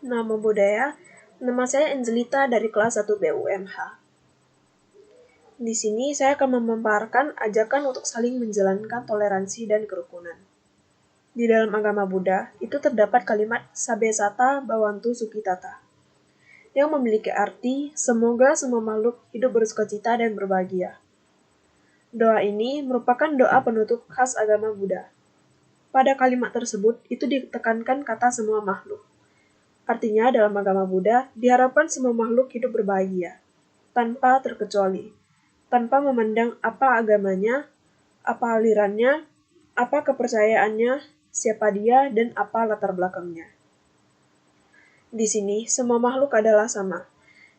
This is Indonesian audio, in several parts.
Nama budaya, nama saya Angelita dari kelas 1 BUMH. Di sini saya akan memaparkan ajakan untuk saling menjalankan toleransi dan kerukunan. Di dalam agama Buddha, itu terdapat kalimat Sabesata Bhavantu Sukhitata, yang memiliki arti semoga semua makhluk hidup bersukacita dan berbahagia. Doa ini merupakan doa penutup khas agama Buddha. Pada kalimat tersebut, itu ditekankan kata semua makhluk. Artinya, dalam agama Buddha, diharapkan semua makhluk hidup berbahagia, tanpa terkecuali, tanpa memandang apa agamanya, apa alirannya, apa kepercayaannya, siapa dia, dan apa latar belakangnya. Di sini, semua makhluk adalah sama.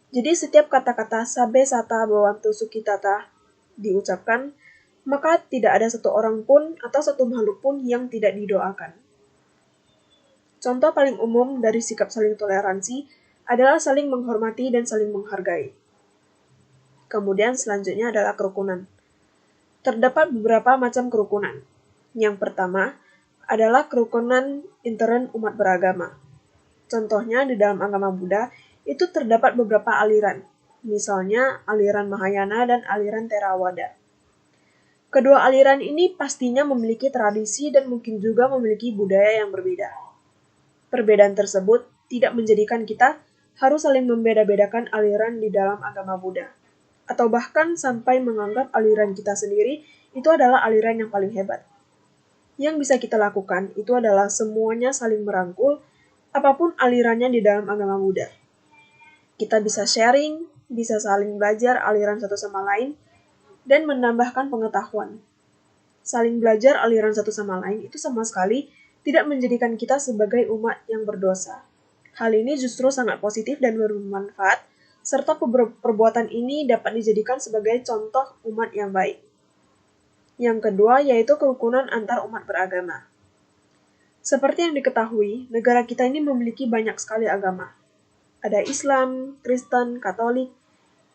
Jadi setiap kata-kata Sabesata Bhavantu Sukhitata diucapkan, maka tidak ada satu orang pun atau satu makhluk pun yang tidak didoakan. Contoh paling umum dari sikap saling toleransi adalah saling menghormati dan saling menghargai. Kemudian selanjutnya adalah kerukunan. Terdapat beberapa macam kerukunan. Yang pertama adalah kerukunan intern umat beragama. Contohnya di dalam agama Buddha itu terdapat beberapa aliran, misalnya aliran Mahayana dan aliran Theravada. Kedua aliran ini pastinya memiliki tradisi dan mungkin juga memiliki budaya yang berbeda. Perbedaan tersebut tidak menjadikan kita harus saling membeda-bedakan aliran di dalam agama Buddha, atau bahkan sampai menganggap aliran kita sendiri itu adalah aliran yang paling hebat. Yang bisa kita lakukan itu adalah semuanya saling merangkul, apapun alirannya di dalam agama Buddha. Kita bisa sharing, bisa saling belajar aliran satu sama lain, dan menambahkan pengetahuan. Saling belajar aliran satu sama lain itu sama sekali tidak menjadikan kita sebagai umat yang berdosa. Hal ini justru sangat positif dan bermanfaat, serta perbuatan ini dapat dijadikan sebagai contoh umat yang baik. Yang kedua yaitu kerukunan antar umat beragama. Seperti yang diketahui, negara kita ini memiliki banyak sekali agama. Ada Islam, Kristen, Katolik,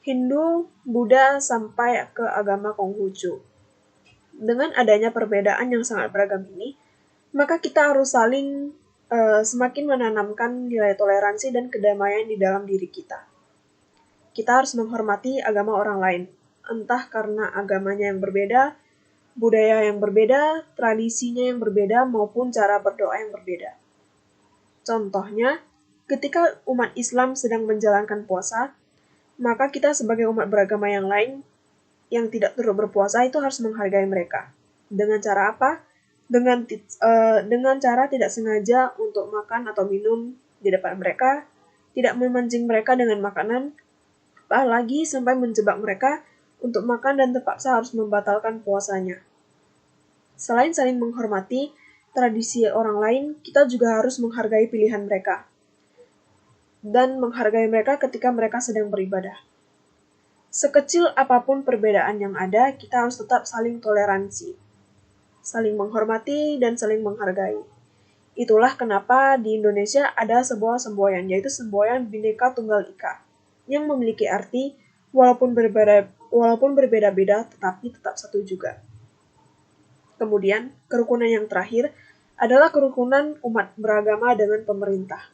Hindu, Buddha, sampai ke agama Konghucu. Dengan adanya perbedaan yang sangat beragam ini, maka kita harus saling semakin menanamkan nilai toleransi dan kedamaian di dalam diri kita. Kita harus menghormati agama orang lain, entah karena agamanya yang berbeda, budaya yang berbeda, tradisinya yang berbeda, maupun cara berdoa yang berbeda. Contohnya, ketika umat Islam sedang menjalankan puasa, maka kita sebagai umat beragama yang lain yang tidak turut berpuasa itu harus menghargai mereka. Dengan cara apa? Dengan cara tidak sengaja untuk makan atau minum di depan mereka, tidak memancing mereka dengan makanan, apalagi sampai menjebak mereka untuk makan dan terpaksa harus membatalkan puasanya. Selain saling menghormati tradisi orang lain, kita juga harus menghargai pilihan mereka dan menghargai mereka ketika mereka sedang beribadah. Sekecil apapun perbedaan yang ada, kita harus tetap saling toleransi, saling menghormati, dan saling menghargai. Itulah kenapa di Indonesia ada sebuah semboyan, yaitu semboyan Bhinneka Tunggal Ika, yang memiliki arti walaupun berbeda-beda tetapi tetap satu juga. Kemudian, kerukunan yang terakhir adalah kerukunan umat beragama dengan pemerintah.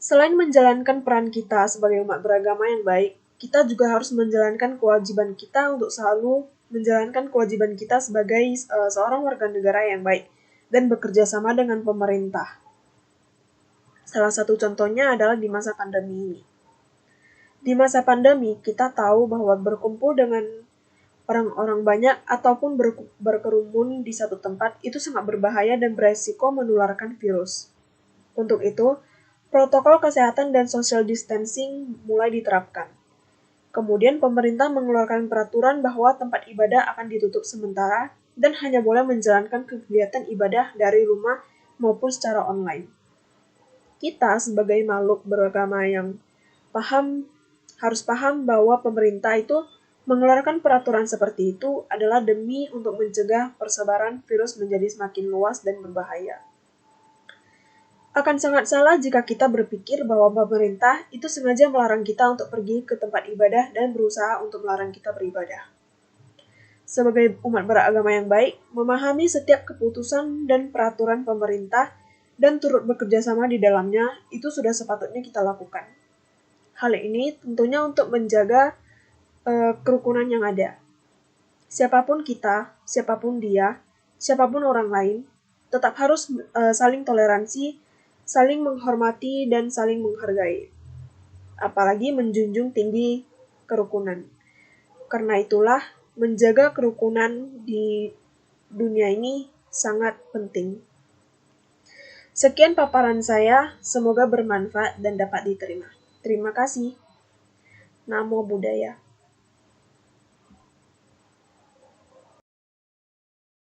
Selain menjalankan peran kita sebagai umat beragama yang baik, kita juga harus menjalankan kewajiban kita untuk selalu menjalankan kewajiban kita sebagai seorang warga negara yang baik dan bekerja sama dengan pemerintah. Salah satu contohnya adalah di masa pandemi ini. Di masa pandemi, kita tahu bahwa berkumpul dengan orang-orang banyak ataupun berkerumun di satu tempat itu sangat berbahaya dan beresiko menularkan virus. Untuk itu, protokol kesehatan dan social distancing mulai diterapkan. Kemudian pemerintah mengeluarkan peraturan bahwa tempat ibadah akan ditutup sementara dan hanya boleh menjalankan kegiatan ibadah dari rumah maupun secara online. Kita sebagai makhluk beragama yang harus paham bahwa pemerintah itu mengeluarkan peraturan seperti itu adalah demi untuk mencegah persebaran virus menjadi semakin luas dan berbahaya. Akan sangat salah jika kita berpikir bahwa pemerintah itu sengaja melarang kita untuk pergi ke tempat ibadah dan berusaha untuk melarang kita beribadah. Sebagai umat beragama yang baik, memahami setiap keputusan dan peraturan pemerintah dan turut bekerja sama di dalamnya, itu sudah sepatutnya kita lakukan. Hal ini tentunya untuk menjaga kerukunan yang ada. Siapapun kita, siapapun dia, siapapun orang lain, tetap harus saling toleransi, saling menghormati, dan saling menghargai. Apalagi menjunjung tinggi kerukunan. Karena itulah, menjaga kerukunan di dunia ini sangat penting. Sekian paparan saya, semoga bermanfaat dan dapat diterima. Terima kasih. Namo Buddhaya.